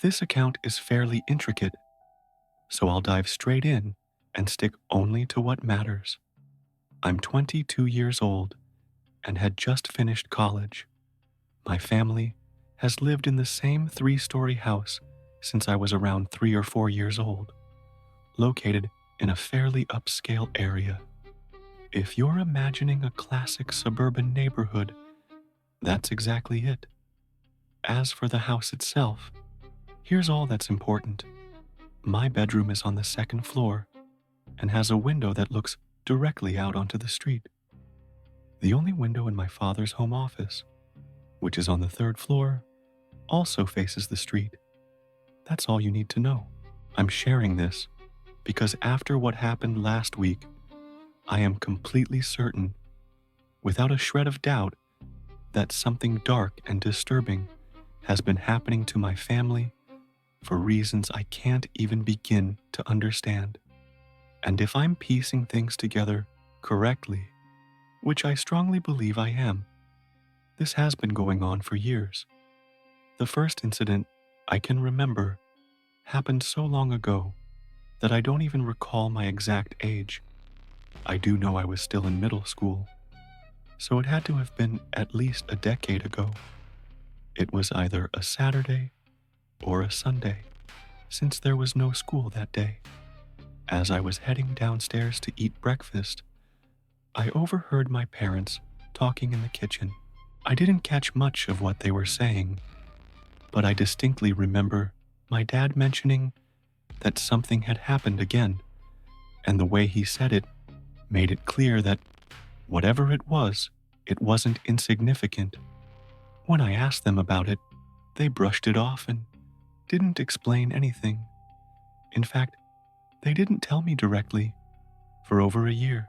This account is fairly intricate, so I'll dive straight in and stick only to what matters. I'm 22 years old and had just finished college. My family has lived in the same 3-story house since I was around 3 or 4 years old, located in a fairly upscale area. If you're imagining a classic suburban neighborhood, that's exactly it. As for the house itself, here's all that's important. My bedroom is on the second floor and has a window that looks directly out onto the street. The only window in my father's home office, which is on the third floor, also faces the street. That's all you need to know. I'm sharing this because after what happened last week, I am completely certain, without a shred of doubt, that something dark and disturbing has been happening to my family for reasons I can't even begin to understand. And if I'm piecing things together correctly, which I strongly believe I am, this has been going on for years. The first incident I can remember happened so long ago that I don't even recall my exact age. I do know I was still in middle school, so it had to have been at least a decade ago. It was either a Saturday or a Sunday, since there was no school that day. As I was heading downstairs to eat breakfast, I overheard my parents talking in the kitchen. I didn't catch much of what they were saying, but I distinctly remember my dad mentioning that something had happened again, and the way he said it made it clear that whatever it wasn't insignificant. When I asked them about it, they brushed it off and didn't explain anything. In fact, they didn't tell me directly for over a year.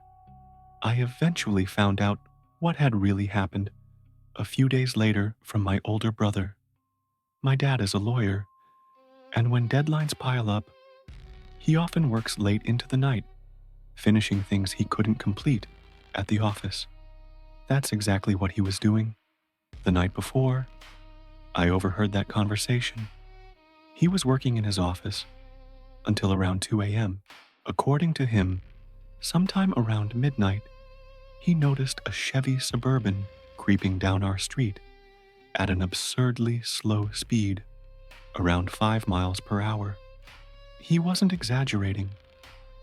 I eventually found out what had really happened a few days later from my older brother. My dad is a lawyer, and when deadlines pile up, he often works late into the night, finishing things he couldn't complete at the office. That's exactly what he was doing. The night before, I overheard that conversation. He was working in his office until around 2 a.m. According to him, sometime around midnight, he noticed a Chevy Suburban creeping down our street at an absurdly slow speed, around 5 miles per hour. He wasn't exaggerating.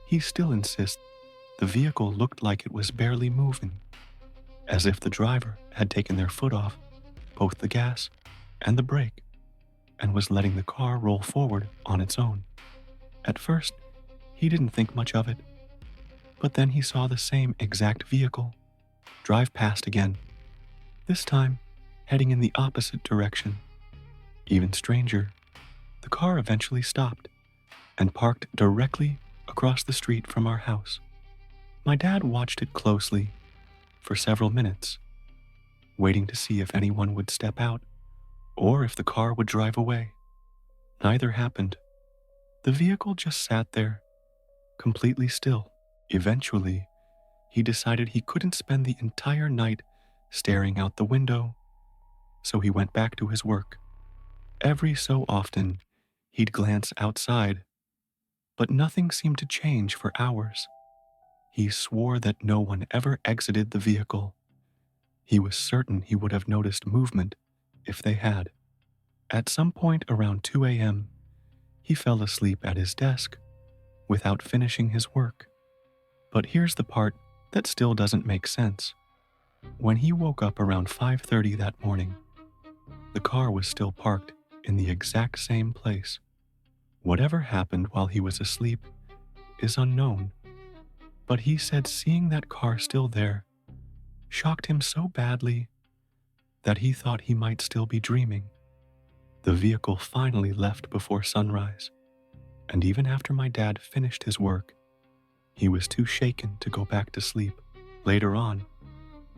He still insists the vehicle looked like it was barely moving, as if the driver had taken their foot off both the gas and the brake and was letting the car roll forward on its own. At first, he didn't think much of it, but then he saw the same exact vehicle drive past again, this time heading in the opposite direction. Even stranger, the car eventually stopped and parked directly across the street from our house. My dad watched it closely for several minutes, waiting to see if anyone would step out or if the car would drive away. Neither happened. The vehicle just sat there, completely still. Eventually, he decided he couldn't spend the entire night staring out the window, so he went back to his work. Every so often, he'd glance outside, but nothing seemed to change for hours. He swore that no one ever exited the vehicle. He was certain he would have noticed movement if they had. At some point around 2 a.m., he fell asleep at his desk without finishing his work. But here's the part that still doesn't make sense. When he woke up around 5:30 that morning, the car was still parked in the exact same place. Whatever happened while he was asleep is unknown, but he said seeing that car still there shocked him so badly that he thought he might still be dreaming. The vehicle finally left before sunrise, and even after my dad finished his work, he was too shaken to go back to sleep. Later on,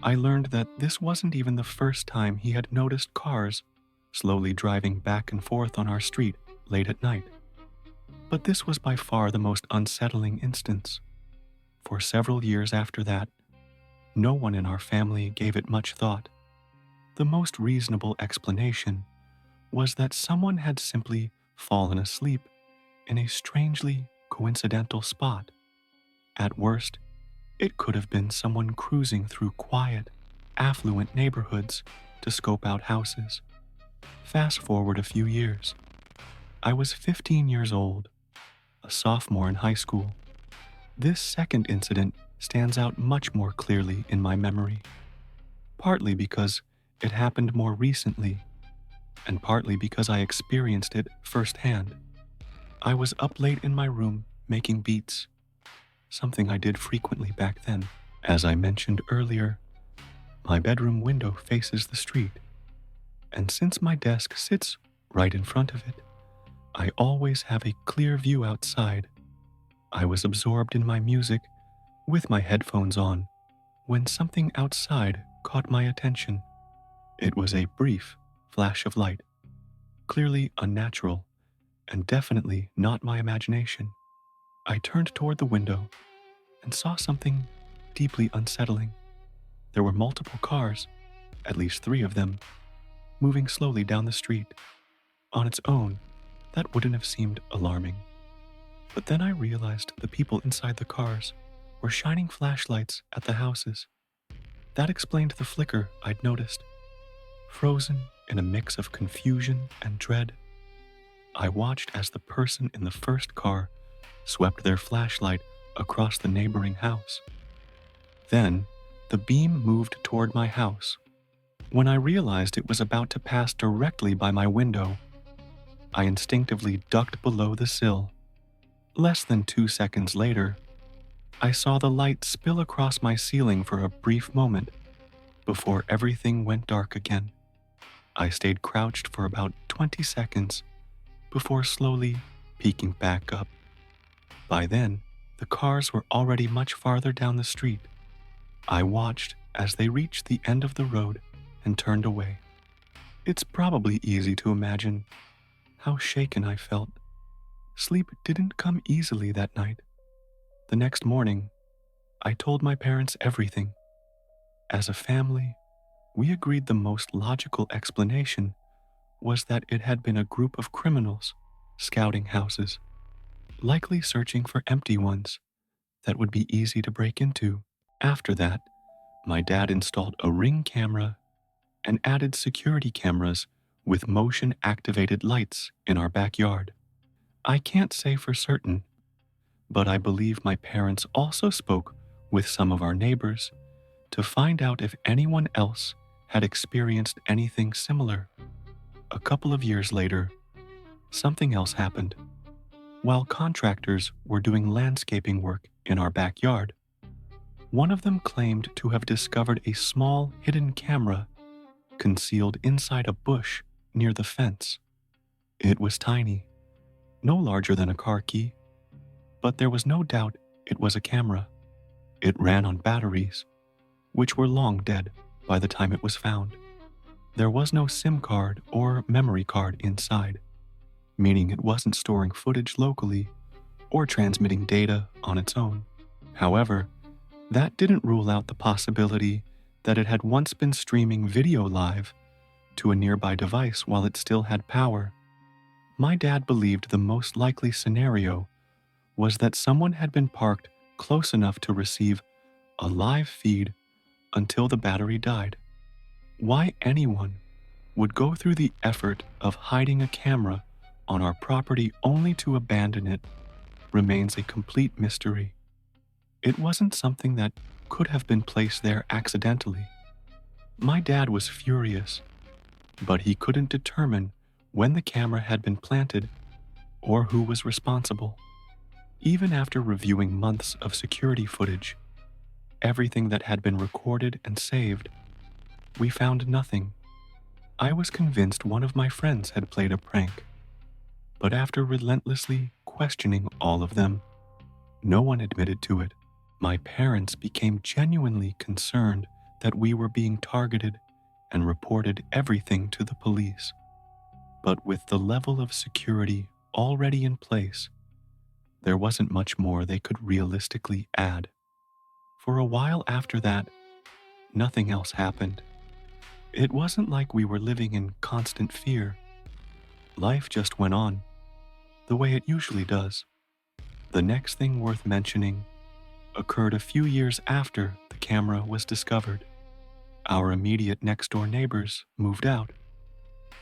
I learned that this wasn't even the first time he had noticed cars slowly driving back and forth on our street late at night. But this was by far the most unsettling instance. For several years after that, no one in our family gave it much thought. The most reasonable explanation was that someone had simply fallen asleep in a strangely coincidental spot. At worst, it could have been someone cruising through quiet, affluent neighborhoods to scope out houses. Fast forward a few years. I was 15 years old, a sophomore in high school. This second incident stands out much more clearly in my memory, partly because it happened more recently, and partly because I experienced it firsthand. I was up late in my room making beats, something I did frequently back then. As I mentioned earlier, my bedroom window faces the street, and since my desk sits right in front of it, I always have a clear view outside. I was absorbed in my music with my headphones on when something outside caught my attention. It was a brief flash of light, clearly unnatural and definitely not my imagination. I turned toward the window and saw something deeply unsettling. There were multiple cars, at least 3 of them, moving slowly down the street. On its own, that wouldn't have seemed alarming. But then I realized the people inside the cars were shining flashlights at the houses. That explained the flicker I'd noticed. Frozen in a mix of confusion and dread, I watched as the person in the first car swept their flashlight across the neighboring house. Then, the beam moved toward my house. When I realized it was about to pass directly by my window, I instinctively ducked below the sill. Less than 2 seconds later, I saw the light spill across my ceiling for a brief moment before everything went dark again. I stayed crouched for about 20 seconds before slowly peeking back up. By then, the cars were already much farther down the street. I watched as they reached the end of the road and turned away. It's probably easy to imagine how shaken I felt. Sleep didn't come easily that night. The next morning, I told my parents everything. As a family, we agreed the most logical explanation was that it had been a group of criminals scouting houses, likely searching for empty ones that would be easy to break into. After that, my dad installed a Ring camera and added security cameras with motion-activated lights in our backyard. I can't say for certain, but I believe my parents also spoke with some of our neighbors to find out if anyone else had experienced anything similar. A couple of years later, something else happened. While contractors were doing landscaping work in our backyard, one of them claimed to have discovered a small hidden camera concealed inside a bush near the fence. It was tiny, no larger than a car key, but there was no doubt it was a camera. It ran on batteries, which were long dead by the time it was found. There was no SIM card or memory card inside, meaning it wasn't storing footage locally or transmitting data on its own. However, that didn't rule out the possibility that it had once been streaming video live to a nearby device while it still had power. My dad believed the most likely scenario was that someone had been parked close enough to receive a live feed until the battery died. Why anyone would go through the effort of hiding a camera on our property only to abandon it remains a complete mystery. It wasn't something that could have been placed there accidentally. My dad was furious, but he couldn't determine when the camera had been planted or who was responsible. Even after reviewing months of security footage, everything that had been recorded and saved, we found nothing. I was convinced one of my friends had played a prank, but after relentlessly questioning all of them, no one admitted to it. My parents became genuinely concerned that we were being targeted and reported everything to the police. But with the level of security already in place, there wasn't much more they could realistically add. For a while after that, nothing else happened. It wasn't like we were living in constant fear. Life just went on, the way it usually does. The next thing worth mentioning occurred a few years after the camera was discovered. Our immediate next-door neighbors moved out,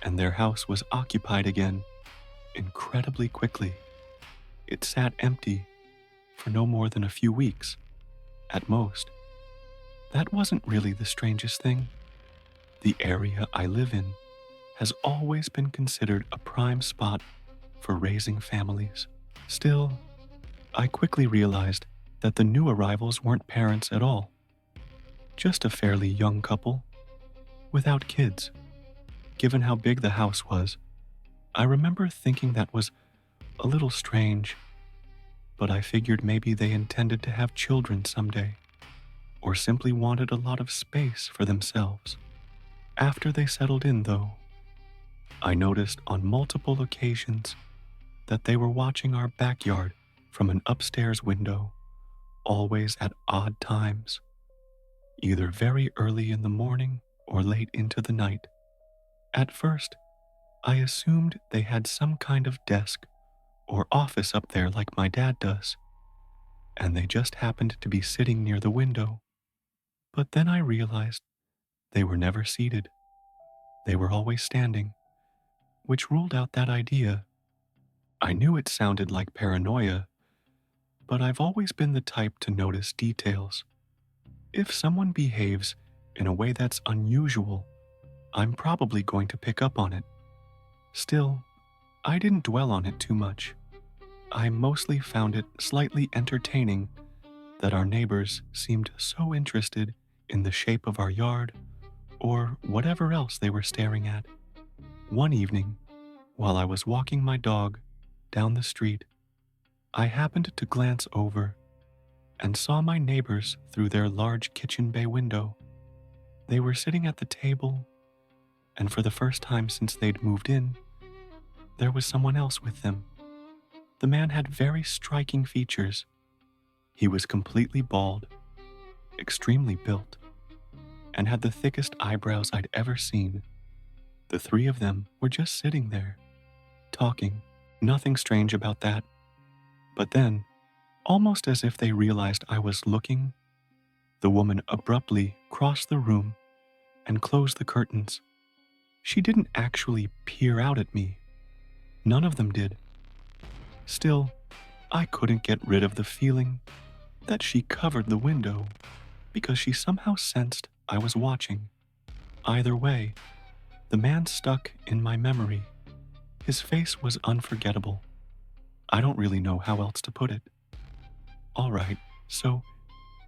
and their house was occupied again incredibly quickly. It sat empty for no more than a few weeks, at most. That wasn't really the strangest thing. The area I live in has always been considered a prime spot for raising families. Still, I quickly realized that the new arrivals weren't parents at all, just a fairly young couple without kids. Given how big the house was, I remember thinking that was a little strange, but I figured maybe they intended to have children someday, or simply wanted a lot of space for themselves. After they settled in, though, I noticed on multiple occasions that they were watching our backyard from an upstairs window, always at odd times, either very early in the morning or late into the night. At first, I assumed they had some kind of desk or office up there like my dad does, and they just happened to be sitting near the window. But then I realized they were never seated. They were always standing, which ruled out that idea. I knew it sounded like paranoia, but I've always been the type to notice details. If someone behaves in a way that's unusual, I'm probably going to pick up on it. Still, I didn't dwell on it too much. I mostly found it slightly entertaining that our neighbors seemed so interested in the shape of our yard or whatever else they were staring at. One evening, while I was walking my dog down the street, I happened to glance over and saw my neighbors through their large kitchen bay window. They were sitting at the table, and for the first time since they'd moved in, there was someone else with them. The man had very striking features. He was completely bald, extremely built, and had the thickest eyebrows I'd ever seen. The three of them were just sitting there, talking. Nothing strange about that. But then, almost as if they realized I was looking, the woman abruptly crossed the room and closed the curtains. She didn't actually peer out at me. None of them did. Still, I couldn't get rid of the feeling that she covered the window because she somehow sensed I was watching. Either way, the man stuck in my memory. His face was unforgettable. I don't really know how else to put it. All right, so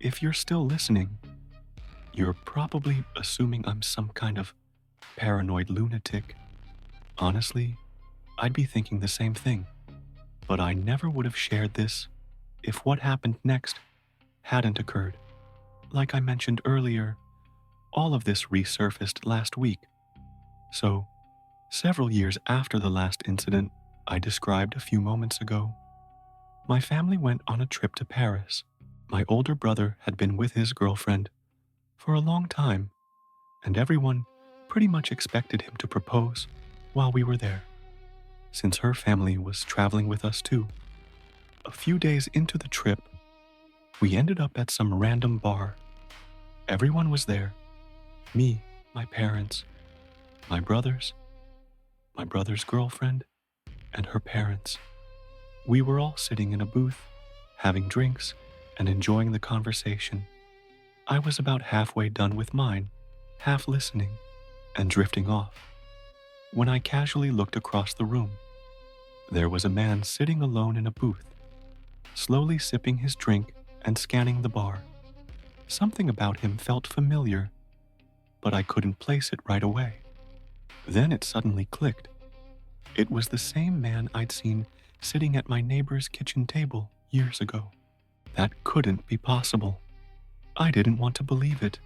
if you're still listening, you're probably assuming I'm some kind of paranoid lunatic. Honestly, I'd be thinking the same thing. But I never would have shared this if what happened next hadn't occurred. Like I mentioned earlier, all of this resurfaced last week. So, several years after the last incident I described a few moments ago, my family went on a trip to Paris. My older brother had been with his girlfriend for a long time, and everyone pretty much expected him to propose while we were there, since her family was traveling with us too. A few days into the trip, we ended up at some random bar. Everyone was there. Me, my parents, my brother's girlfriend, and her parents. We were all sitting in a booth, having drinks and enjoying the conversation. I was about halfway done with mine, half listening and drifting off, when I casually looked across the room. There was a man sitting alone in a booth, slowly sipping his drink and scanning the bar. Something about him felt familiar, but I couldn't place it right away. Then it suddenly clicked. It was the same man I'd seen sitting at my neighbor's kitchen table years ago. That couldn't be possible. I didn't want to believe it.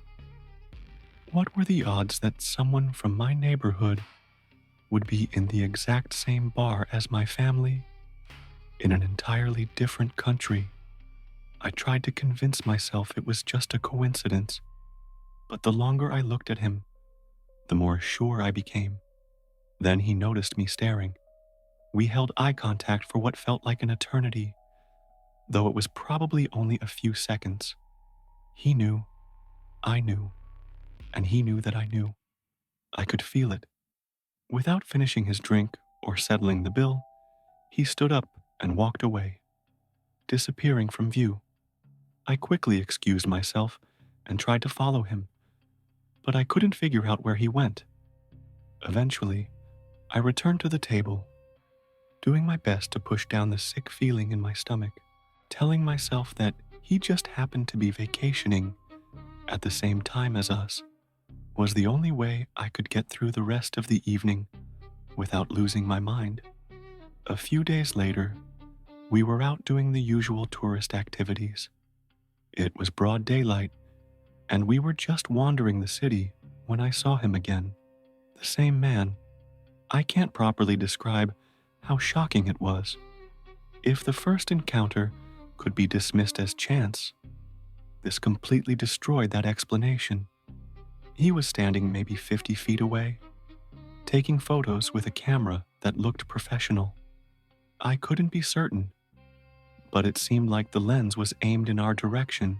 What were the odds that someone from my neighborhood would be in the exact same bar as my family, in an entirely different country? I tried to convince myself it was just a coincidence, but the longer I looked at him, the more sure I became. Then he noticed me staring. We held eye contact for what felt like an eternity, though it was probably only a few seconds. He knew, I knew, and he knew that I knew. I could feel it. Without finishing his drink or settling the bill, he stood up and walked away, disappearing from view. I quickly excused myself and tried to follow him, but I couldn't figure out where he went. Eventually, I returned to the table, doing my best to push down the sick feeling in my stomach, telling myself that he just happened to be vacationing at the same time as us was the only way I could get through the rest of the evening without losing my mind. A few days later, we were out doing the usual tourist activities. It was broad daylight, and we were just wandering the city when I saw him again. The same man. I can't properly describe how shocking it was. If the first encounter could be dismissed as chance, this completely destroyed that explanation. He was standing maybe 50 feet away, taking photos with a camera that looked professional. I couldn't be certain, but it seemed like the lens was aimed in our direction,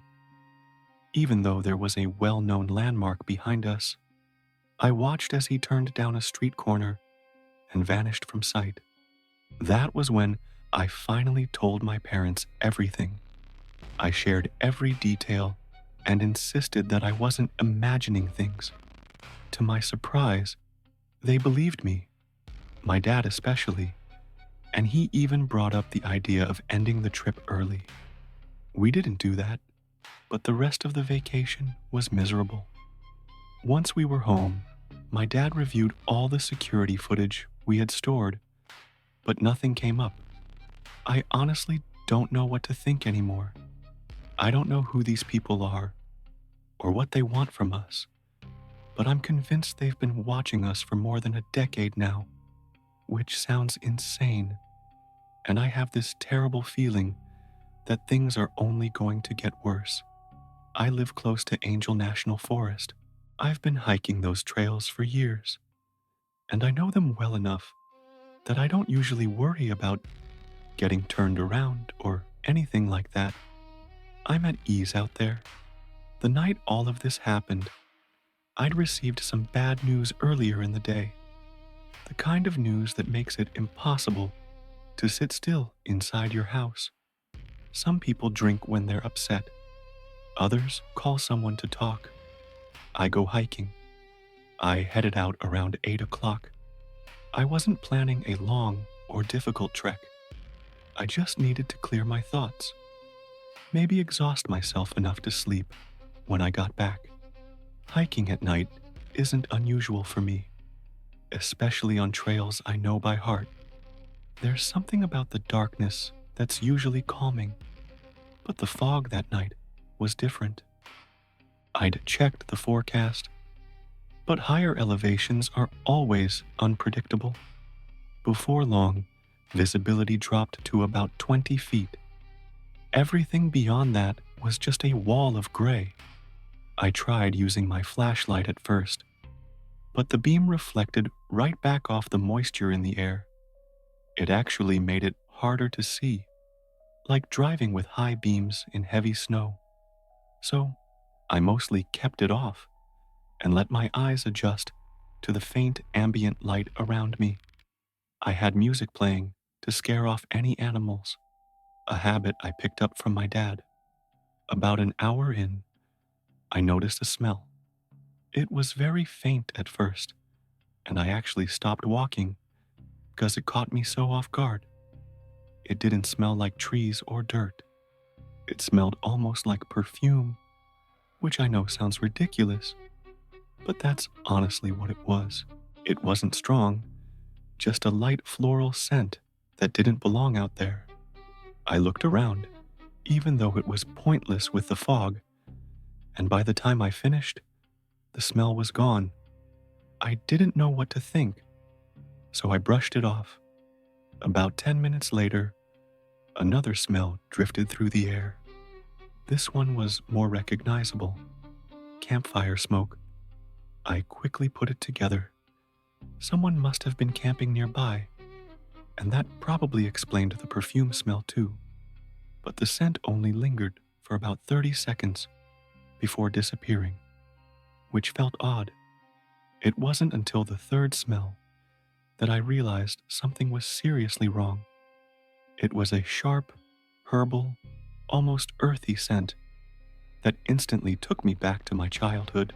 even though there was a well-known landmark behind us. I watched as he turned down a street corner and vanished from sight. That was when I finally told my parents everything. I shared every detail and insisted that I wasn't imagining things. To my surprise, they believed me, my dad especially, and he even brought up the idea of ending the trip early. We didn't do that, but the rest of the vacation was miserable. Once we were home, my dad reviewed all the security footage we had stored, but nothing came up. I honestly don't know what to think anymore. I don't know who these people are or what they want from us, but I'm convinced they've been watching us for more than a decade now, which sounds insane. And I have this terrible feeling that things are only going to get worse. I live close to Angel National Forest. I've been hiking those trails for years, and I know them well enough that I don't usually worry about getting turned around or anything like that. I'm at ease out there. The night all of this happened, I'd received some bad news earlier in the day. The kind of news that makes it impossible to sit still inside your house. Some people drink when they're upset. Others call someone to talk. I go hiking. I headed out around 8 o'clock. I wasn't planning a long or difficult trek. I just needed to clear my thoughts. Maybe exhaust myself enough to sleep when I got back. Hiking at night isn't unusual for me, especially on trails I know by heart. There's something about the darkness that's usually calming, but the fog that night was different. I'd checked the forecast, but higher elevations are always unpredictable. Before long, visibility dropped to about 20 feet. Everything beyond that was just a wall of gray. I tried using my flashlight at first, but the beam reflected right back off the moisture in the air. It actually made it harder to see, like driving with high beams in heavy snow. So, I mostly kept it off and let my eyes adjust to the faint ambient light around me. I had music playing to scare off any animals, a habit I picked up from my dad. About an hour in, I noticed a smell. It was very faint at first, and I actually stopped walking because it caught me so off guard. It didn't smell like trees or dirt. It smelled almost like perfume, which I know sounds ridiculous, but that's honestly what it was. It wasn't strong, just a light floral scent that didn't belong out there. I looked around, even though it was pointless with the fog, and by the time I finished, the smell was gone. I didn't know what to think, so I brushed it off. About 10 minutes later, another smell drifted through the air. This one was more recognizable. Campfire smoke. I quickly put it together. Someone must have been camping nearby. and that probably explained the perfume smell too. But the scent only lingered for about 30 seconds before disappearing, which felt odd. It wasn't until the third smell that I realized something was seriously wrong. It was a sharp, herbal, almost earthy scent that instantly took me back to my childhood,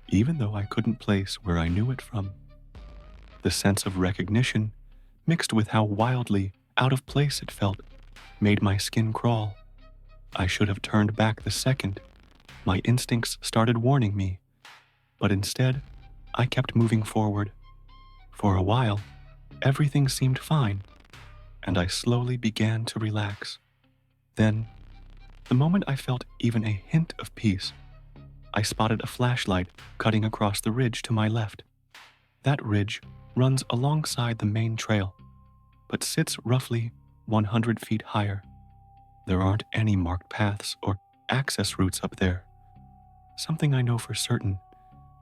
even though I couldn't place where I knew it from. The sense of recognition, mixed with how wildly out of place it felt, made my skin crawl. I should have turned back the second my instincts started warning me, but instead, I kept moving forward. For a while, everything seemed fine, and I slowly began to relax. Then, the moment I felt even a hint of peace, I spotted a flashlight cutting across the ridge to my left. That ridge runs alongside the main trail, but sits roughly 100 feet higher. There aren't any marked paths or access routes up there, something I know for certain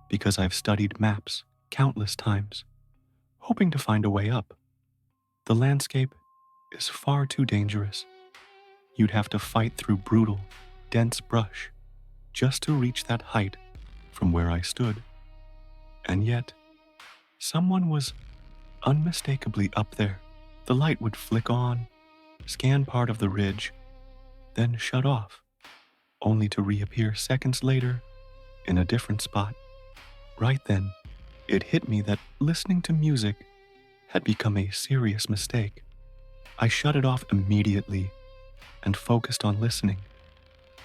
because I've studied maps countless times, hoping to find a way up. The landscape is far too dangerous. You'd have to fight through brutal, dense brush just to reach that height from where I stood. And yet, someone was unmistakably up there. The light would flick on, scan part of the ridge, then shut off, only to reappear seconds later in a different spot. Right then, it hit me that listening to music had become a serious mistake. I shut it off immediately and focused on listening.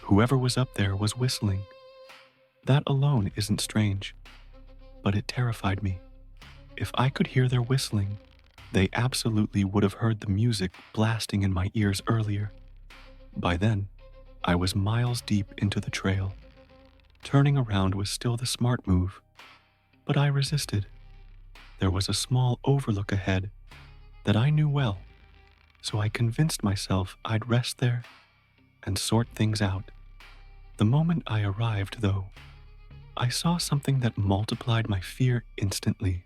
Whoever was up there was whistling. That alone isn't strange, but it terrified me. If I could hear their whistling, they absolutely would have heard the music blasting in my ears earlier. By then, I was miles deep into the trail. Turning around was still the smart move, but I resisted. There was a small overlook ahead that I knew well, so I convinced myself I'd rest there and sort things out. The moment I arrived, though, I saw something that multiplied my fear instantly.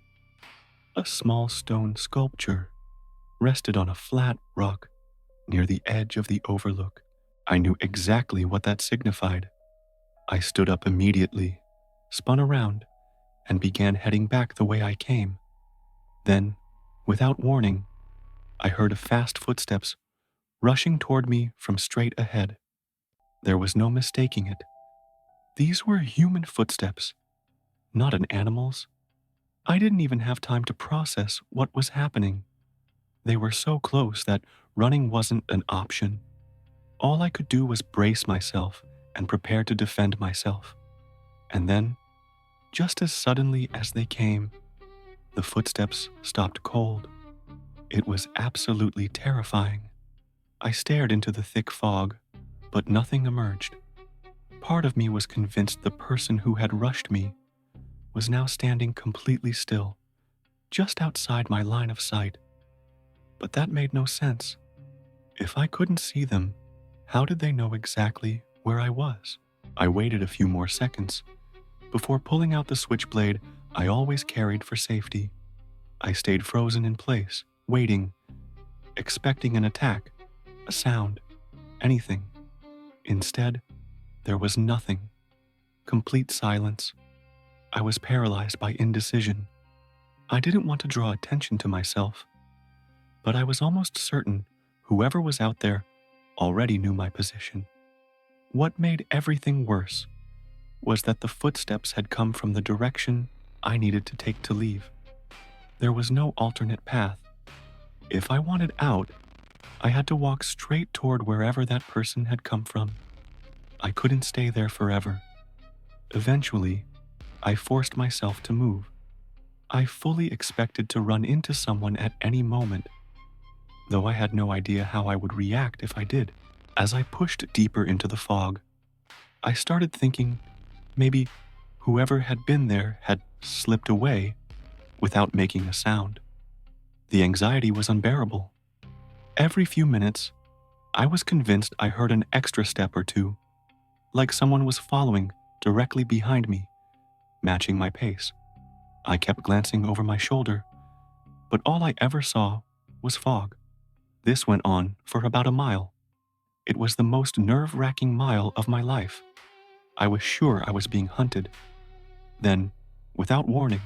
A small stone sculpture rested on a flat rock near the edge of the overlook. I knew exactly what that signified. I stood up immediately, spun around, and began heading back the way I came. Then, without warning, I heard fast footsteps rushing toward me from straight ahead. There was no mistaking it. These were human footsteps, not an animal's. I didn't even have time to process what was happening. They were so close that running wasn't an option. All I could do was brace myself and prepare to defend myself. And then, just as suddenly as they came, the footsteps stopped cold. It was absolutely terrifying. I stared into the thick fog, but nothing emerged. Part of me was convinced the person who had rushed me was now standing completely still, just outside my line of sight. But that made no sense. If I couldn't see them, how did they know exactly where I was? I waited a few more seconds before pulling out the switchblade I always carried for safety. I stayed frozen in place, waiting, expecting an attack, a sound, anything. Instead, there was nothing. Complete silence. I was paralyzed by indecision. I didn't want to draw attention to myself, but I was almost certain whoever was out there already knew my position. What made everything worse was that the footsteps had come from the direction I needed to take to leave. There was no alternate path. If I wanted out, I had to walk straight toward wherever that person had come from. I couldn't stay there forever. Eventually, I forced myself to move. I fully expected to run into someone at any moment, though I had no idea how I would react if I did. As I pushed deeper into the fog, I started thinking maybe whoever had been there had slipped away without making a sound. The anxiety was unbearable. Every few minutes, I was convinced I heard an extra step or two, like someone was following directly behind me, matching my pace. I kept glancing over my shoulder, but all I ever saw was fog. This went on for about a mile. It was the most nerve-wracking mile of my life. I was sure I was being hunted. Then, without warning,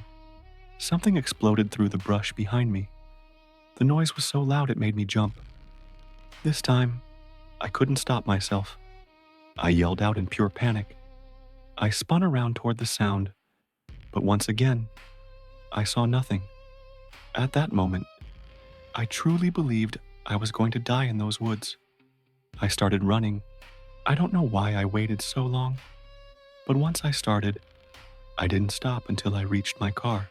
something exploded through the brush behind me. The noise was so loud it made me jump. This time, I couldn't stop myself. I yelled out in pure panic. I spun around toward the sound, but once again, I saw nothing. At that moment, I truly believed I was going to die in those woods. I started running. I don't know why I waited so long, but once I started, I didn't stop until I reached my car.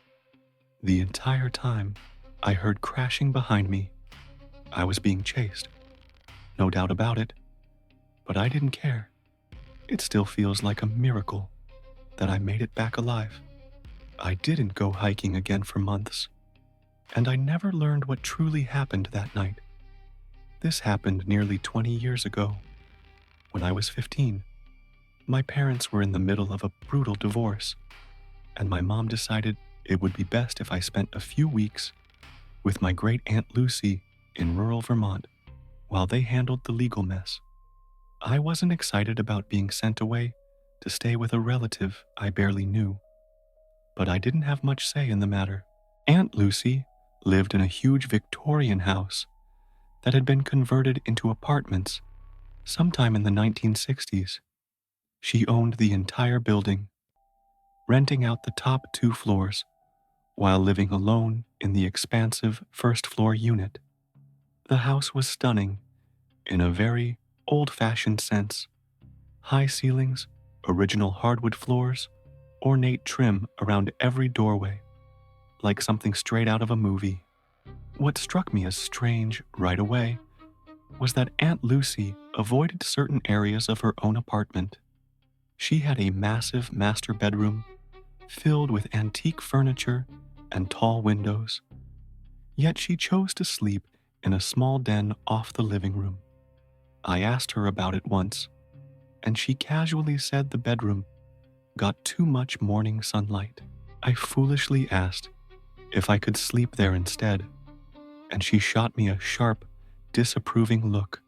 The entire time, I heard crashing behind me. I was being chased. No doubt about it, but I didn't care. It still feels like a miracle that I made it back alive. I didn't go hiking again for months, and I never learned what truly happened that night. This happened nearly 20 years ago, when I was 15. My parents were in the middle of a brutal divorce, and my mom decided it would be best if I spent a few weeks with my great Aunt Lucy in rural Vermont while they handled the legal mess. I wasn't excited about being sent away to stay with a relative I barely knew, but I didn't have much say in the matter. Aunt Lucy lived in a huge Victorian house that had been converted into apartments sometime in the 1960s. She owned the entire building, renting out the top 2 floors while living alone in the expansive first-floor unit. The house was stunning in a very old-fashioned sense. High ceilings, original hardwood floors, ornate trim around every doorway, like something straight out of a movie. What struck me as strange right away was that Aunt Lucy avoided certain areas of her own apartment. She had a massive master bedroom filled with antique furniture and tall windows. Yet she chose to sleep in a small den off the living room. I asked her about it once, and she casually said the bedroom got too much morning sunlight. I foolishly asked if I could sleep there instead, and she shot me a sharp, disapproving look.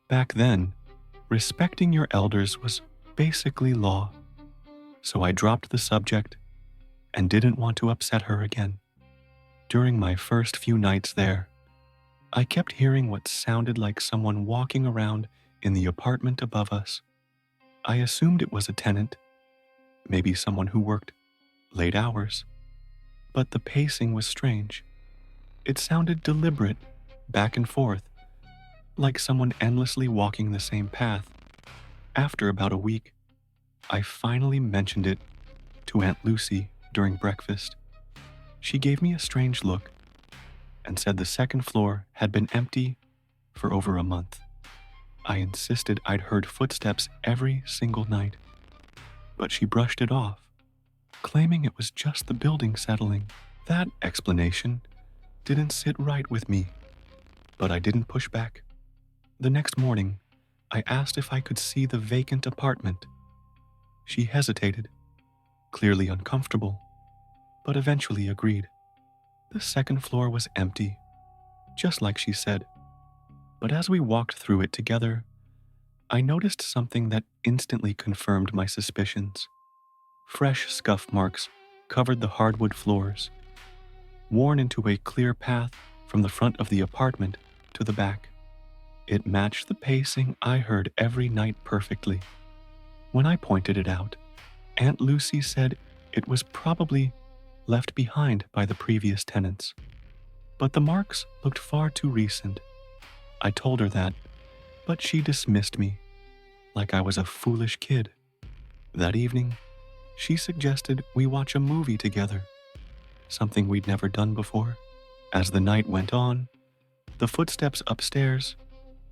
Back then, respecting your elders was basically law, so I dropped the subject and didn't want to upset her again. During my first few nights there, I kept hearing what sounded like someone walking around in the apartment above us. I assumed it was a tenant, maybe someone who worked late hours, but the pacing was strange. It sounded deliberate, back and forth, like someone endlessly walking the same path. After about a week, I finally mentioned it to Aunt Lucy during breakfast. She gave me a strange look and said the second floor had been empty for over a month. I insisted I'd heard footsteps every single night, but she brushed it off, claiming it was just the building settling. That explanation didn't sit right with me, but I didn't push back. The next morning, I asked if I could see the vacant apartment. She hesitated, clearly uncomfortable, but eventually agreed. The second floor was empty, just like she said. But as we walked through it together, I noticed something that instantly confirmed my suspicions. Fresh scuff marks covered the hardwood floors, worn into a clear path from the front of the apartment to the back. It matched the pacing I heard every night perfectly. When I pointed it out, Aunt Lucy said it was probably left behind by the previous tenants, but the marks looked far too recent. I told her that, but she dismissed me like I was a foolish kid. That evening, she suggested we watch a movie together, something we'd never done before. As the night went on, the footsteps upstairs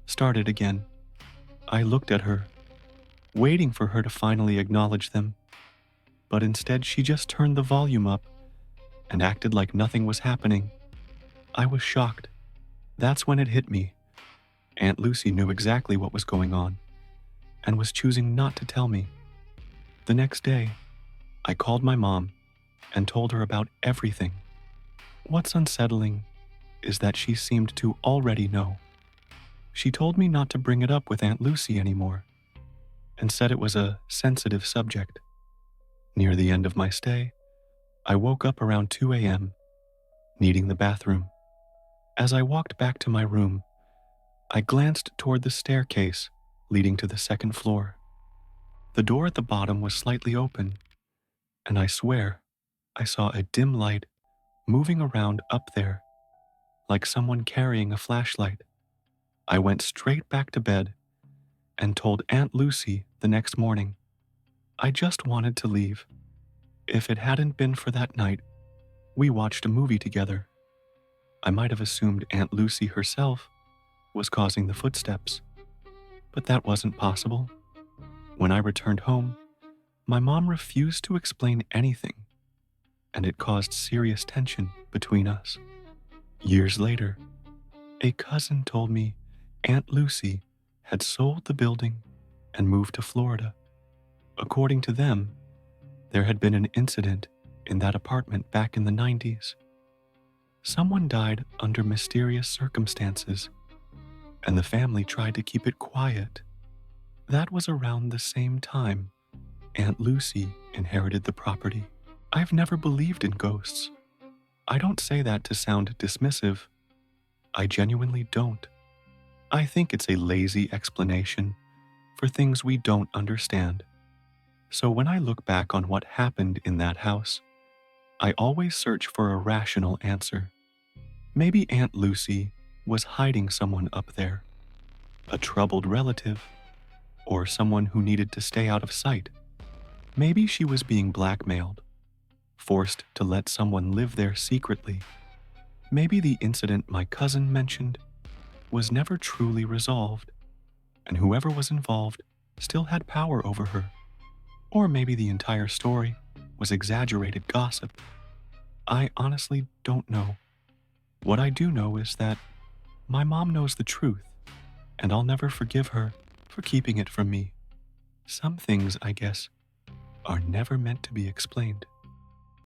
started again. I looked at her, waiting for her to finally acknowledge them, but instead she just turned the volume up and acted like nothing was happening. I was shocked. That's when it hit me. Aunt Lucy knew exactly what was going on and was choosing not to tell me. The next day, I called my mom and told her about everything. What's unsettling is that she seemed to already know. She told me not to bring it up with Aunt Lucy anymore and said it was a sensitive subject. Near the end of my stay, I woke up around 2 a.m., needing the bathroom. As I walked back to my room, I glanced toward the staircase leading to the second floor. The door at the bottom was slightly open, and I swear I saw a dim light moving around up there, like someone carrying a flashlight. I went straight back to bed and told Aunt Lucy the next morning. I just wanted to leave. If it hadn't been for that night, we watched a movie together. I might have assumed Aunt Lucy herself was causing the footsteps, but that wasn't possible. When I returned home, my mom refused to explain anything, and it caused serious tension between us. Years later, a cousin told me Aunt Lucy had sold the building and moved to Florida. According to them, there had been an incident in that apartment back in the 90s. Someone died under mysterious circumstances, and the family tried to keep it quiet. That was around the same time Aunt Lucy inherited the property. I've never believed in ghosts. I don't say that to sound dismissive. I genuinely don't. I think it's a lazy explanation for things we don't understand. So when I look back on what happened in that house, I always search for a rational answer. Maybe Aunt Lucy was hiding someone up there, a troubled relative, or someone who needed to stay out of sight. Maybe she was being blackmailed, forced to let someone live there secretly. Maybe the incident my cousin mentioned was never truly resolved, and whoever was involved still had power over her. Or maybe the entire story was exaggerated gossip. I honestly don't know. What I do know is that my mom knows the truth, and I'll never forgive her for keeping it from me. Some things, I guess, are never meant to be explained.